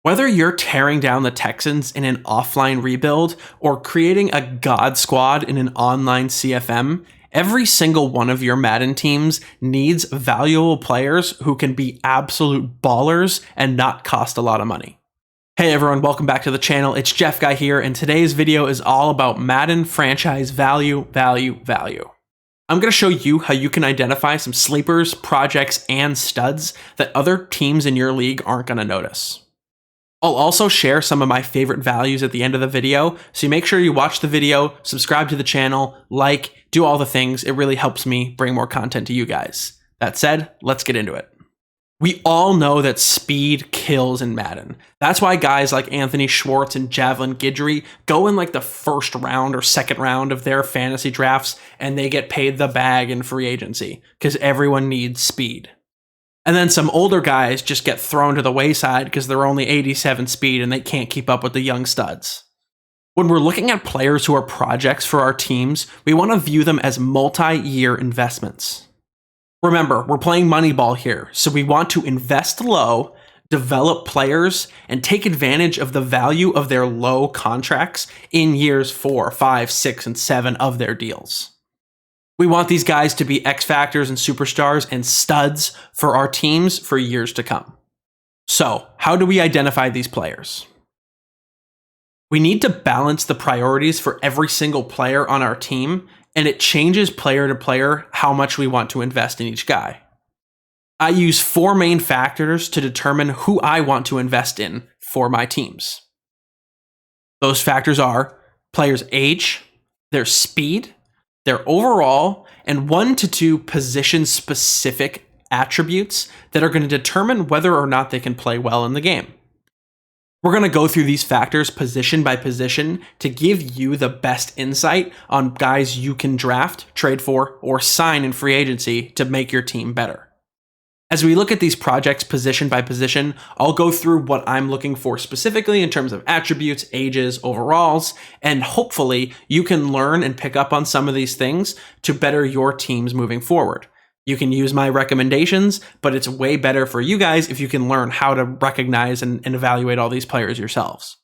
Whether you're tearing down the Texans in an offline rebuild or creating a God squad in an online CFM, every single one of your Madden teams needs valuable players who can be absolute ballers and not cost a lot of money. Hey everyone, welcome back to the channel. It's Jeff Guy here, and today's video is all about Madden Franchise value. I'm going to show you how you can identify some sleepers, projects, and studs that other teams in your league aren't going to notice. I'll also share some of my favorite values at the end of the video, so make sure you watch the video, subscribe to the channel, like, do all the things. It really helps me bring more content to you guys. That said, let's get into it. We all know that speed kills in Madden. That's why guys like Anthony Schwartz and Javelin Guidry go in like the first round or second round of their fantasy drafts, and they get paid the bag in free agency, because everyone needs speed. And then some older guys just get thrown to the wayside because they're only 87 speed and they can't keep up with the young studs. When we're looking at players who are projects for our teams, we want to view them as multi-year investments. Remember, we're playing Moneyball here, so we want to invest low, develop players, and take advantage of the value of their low contracts in years 4, 5, 6, and 7 of their deals. We want these guys to be X Factors and superstars and studs for our teams for years to come. So, how do we identify these players? We need to balance the priorities for every single player on our team, and it changes player to player how much we want to invest in each guy. I use 4 main factors to determine who I want to invest in for my teams. Those factors are players' age, their speed, their overall, and 1 to 2 position-specific attributes that are going to determine whether or not they can play well in the game. We're going to go through these factors position by position to give you the best insight on guys you can draft, trade for, or sign in free agency to make your team better. As we look at these projects position by position, I'll go through what I'm looking for specifically in terms of attributes, ages, overalls, and hopefully you can learn and pick up on some of these things to better your teams moving forward. You can use my recommendations, but it's way better for you guys if you can learn how to recognize and evaluate all these players yourselves.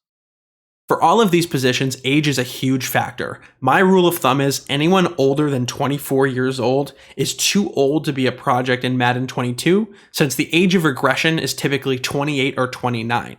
For all of these positions, age is a huge factor. My rule of thumb is anyone older than 24 years old is too old to be a project in Madden 22, since the age of regression is typically 28 or 29.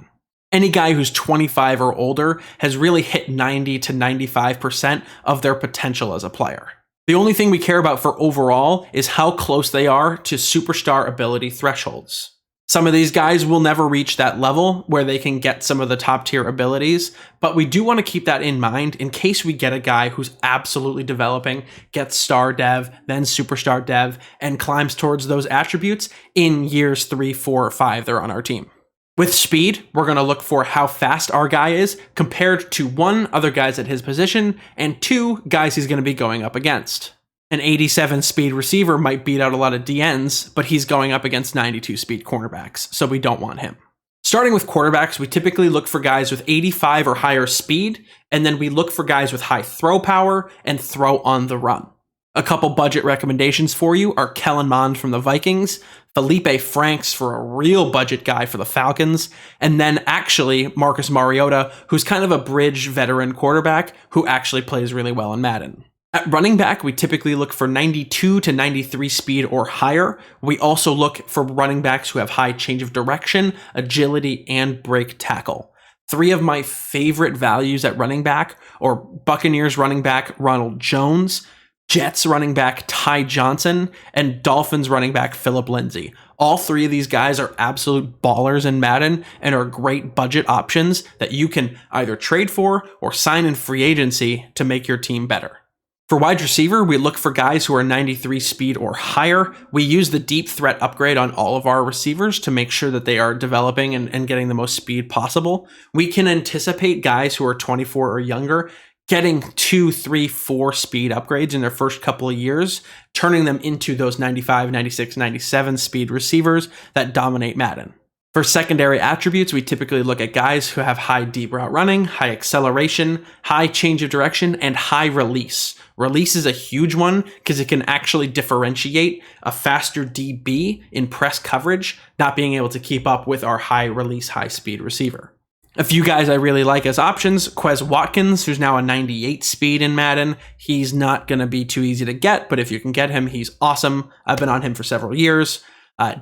Any guy who's 25 or older has really hit 90 to 95% of their potential as a player. The only thing we care about for overall is how close they are to superstar ability thresholds. Some of these guys will never reach that level where they can get some of the top tier abilities, but we do want to keep that in mind in case we get a guy who's absolutely developing, gets star dev, then superstar dev, and climbs towards those attributes in years 3, 4, or 5 they're on our team. With speed, we're going to look for how fast our guy is compared to 1, other guys at his position, and 2, guys he's going to be going up against. An 87 speed receiver might beat out a lot of DNs, but he's going up against 92 speed cornerbacks, so we don't want him. Starting with quarterbacks, we typically look for guys with 85 or higher speed, and then we look for guys with high throw power and throw on the run. A couple budget recommendations for you are Kellen Mond from the Vikings, PHILLIP Franks for a real budget guy for the Falcons, and then actually Marcus Mariota, who's kind of a bridge veteran quarterback who actually plays really well in Madden. At running back, we typically look for 92 to 93 speed or higher. We also look for running backs who have high change of direction, agility, and break tackle. 3 of my favorite values at running back are Buccaneers running back Ronald Jones, Jets running back Ty Johnson, and Dolphins running back Philip Lindsay. All 3 of these guys are absolute ballers in Madden and are great budget options that you can either trade for or sign in free agency to make your team better. For wide receiver, we look for guys who are 93 speed or higher. We use the deep threat upgrade on all of our receivers to make sure that they are developing and getting the most speed possible. We can anticipate guys who are 24 or younger getting 2, 3, 4 speed upgrades in their first couple of years, turning them into those 95, 96, 97 speed receivers that dominate Madden. For secondary attributes, we typically look at guys who have high deep route running, high acceleration, high change of direction, and high release. Release is a huge one because it can actually differentiate a faster DB in press coverage, not being able to keep up with our high release, high speed receiver. A few guys I really like as options, Quez Watkins, who's now a 98 speed in Madden. He's not going to be too easy to get, but if you can get him, he's awesome. I've been on him for several years.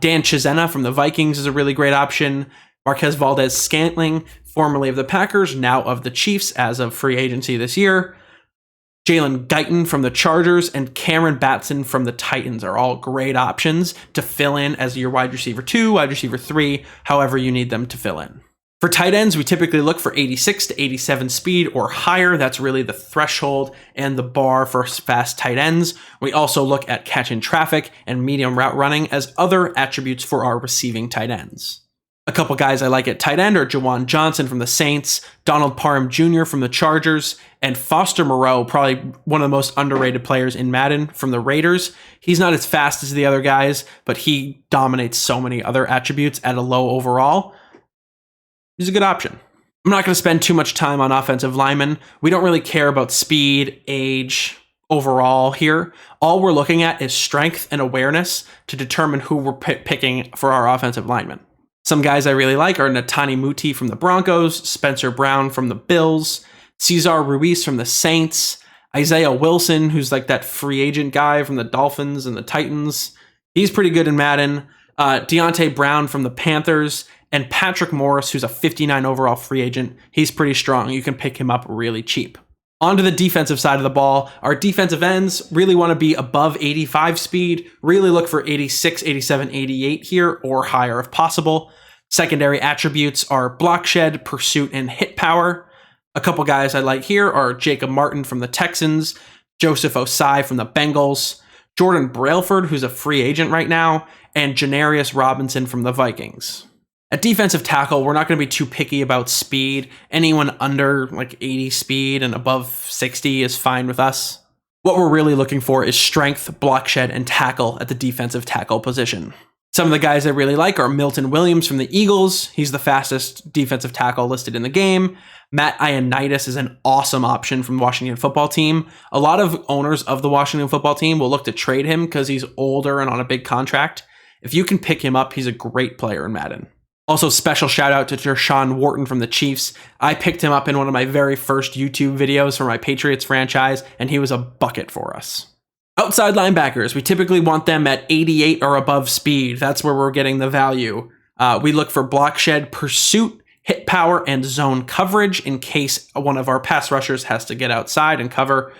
Dan Chisena from the Vikings is a really great option. Marquez Valdez-Scantling, formerly of the Packers, now of the Chiefs as of free agency this year. Jalen Guyton from the Chargers and Cameron Batson from the Titans are all great options to fill in as your wide receiver 2, wide receiver 3, however you need them to fill in. For tight ends, we typically look for 86 to 87 speed or higher. That's really the threshold and the bar for fast tight ends. We also look at catch in traffic and medium route running as other attributes for our receiving tight ends. A couple guys I like at tight end are Jawan Johnson from the Saints, Donald Parham Jr. from the Chargers, and Foster Moreau, probably one of the most underrated players in Madden from the Raiders. He's not as fast as the other guys, but he dominates so many other attributes at a low overall. He's a good option. I'm not going to spend too much time on offensive linemen. We don't really care about speed, age, overall here. All we're looking at is strength and awareness to determine who we're picking for our offensive linemen. Some guys I really like are Netani Muti from the Broncos, Spencer Brown from the Bills, Cesar Ruiz from the Saints, Isaiah Wilson, who's like that free agent guy from the Dolphins and the Titans. He's pretty good in Madden. Deonthe Brown from the Panthers, and Patrick Morris, who's a 59 overall free agent. He's pretty strong. You can pick him up really cheap. On to the defensive side of the ball. Our defensive ends really want to be above 85 speed. Really look for 86, 87, 88 here or higher if possible. Secondary attributes are block shed, pursuit, and hit power. A couple guys I like here are Jacob Martin from the Texans, Joseph OSSAI from the Bengals, Jordan Brailford, who's a free agent right now, and Janarius Robinson from the Vikings. At defensive tackle, we're not going to be too picky about speed. Anyone under like 80 speed and above 60 is fine with us. What we're really looking for is strength, block shed, and tackle at the defensive tackle position. Some of the guys I really like are Milton Williams from the Eagles. He's the fastest defensive tackle listed in the game. Matt Ioannidis is an awesome option from the Washington football team. A lot of owners of the Washington football team will look to trade him because he's older and on a big contract. If you can pick him up, he's a great player in Madden. Also, special shout out to SHAUN Wharton from the Chiefs. I picked him up in one of my very first YouTube videos for my Patriots franchise, and he was a bucket for us. Outside linebackers, we typically want them at 88 or above speed. That's where we're getting the value. We look for block shed, pursuit, hit power, and zone coverage in case one of our pass rushers has to get outside and cover.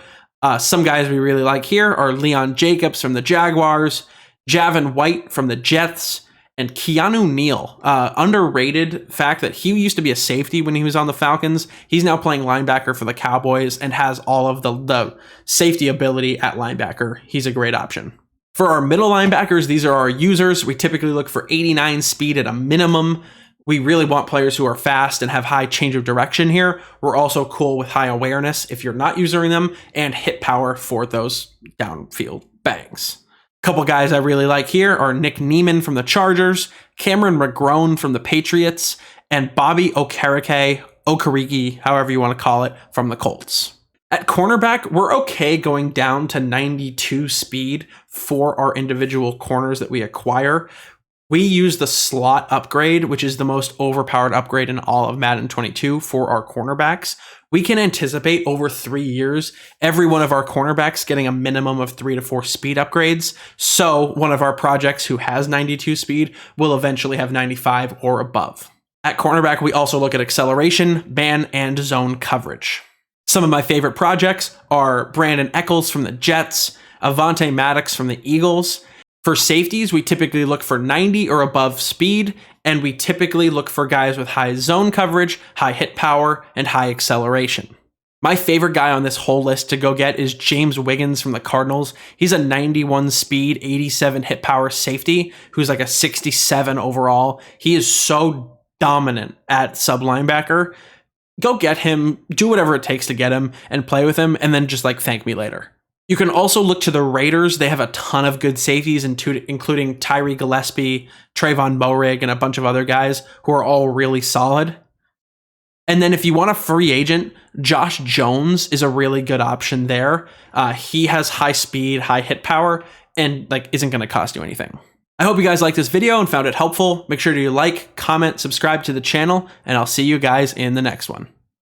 Some guys we really like here are Leon Jacobs from the Jaguars, Javin White from the Jets, and Keanu Neal. Underrated fact that he used to be a safety when he was on the Falcons. He's now playing linebacker for the Cowboys and has all of the safety ability at linebacker. He's a great option. For our middle linebackers, these are our users. We typically look for 89 speed at a minimum. We really want players who are fast and have high change of direction here. We're also cool with high awareness if you're not using them, and hit power for those downfield bangs. Couple guys I really like here are Nick Neiman from the Chargers, Cameron McGrone from the Patriots, and Bobby Okereke, however you want to call it, from the Colts. At cornerback, we're okay going down to 92 speed for our individual corners that we acquire. We use the slot upgrade, which is the most overpowered upgrade in all of Madden 22 for our cornerbacks. We can anticipate over 3 years, every one of our cornerbacks getting a minimum of 3 to 4 speed upgrades. So one of our projects who has 92 speed will eventually have 95 or above. At cornerback, we also look at acceleration, man, and zone coverage. Some of my favorite projects are Brandon ECHOLS from the Jets, AVONTE MADDOX from the Eagles. For safeties, we typically look for 90 or above speed, and we typically look for guys with high zone coverage, high hit power, and high acceleration. My favorite guy on this whole list to go get is James Wiggins from the Cardinals. He's a 91 speed, 87 hit power safety who's like a 67 overall. He is so dominant at sub linebacker. Go get him, do whatever it takes to get him, and play with him, and then just like thank me later. You can also look to the Raiders. They have a ton of good safeties, including Tyree Gillespie, Trayvon Moehrig, and a bunch of other guys who are all really solid. And then if you want a free agent, Josh Jones is a really good option there. He has high speed, high hit power, and isn't going to cost you anything. I hope you guys liked this video and found it helpful. Make sure to like, comment, subscribe to the channel, and I'll see you guys in the next one.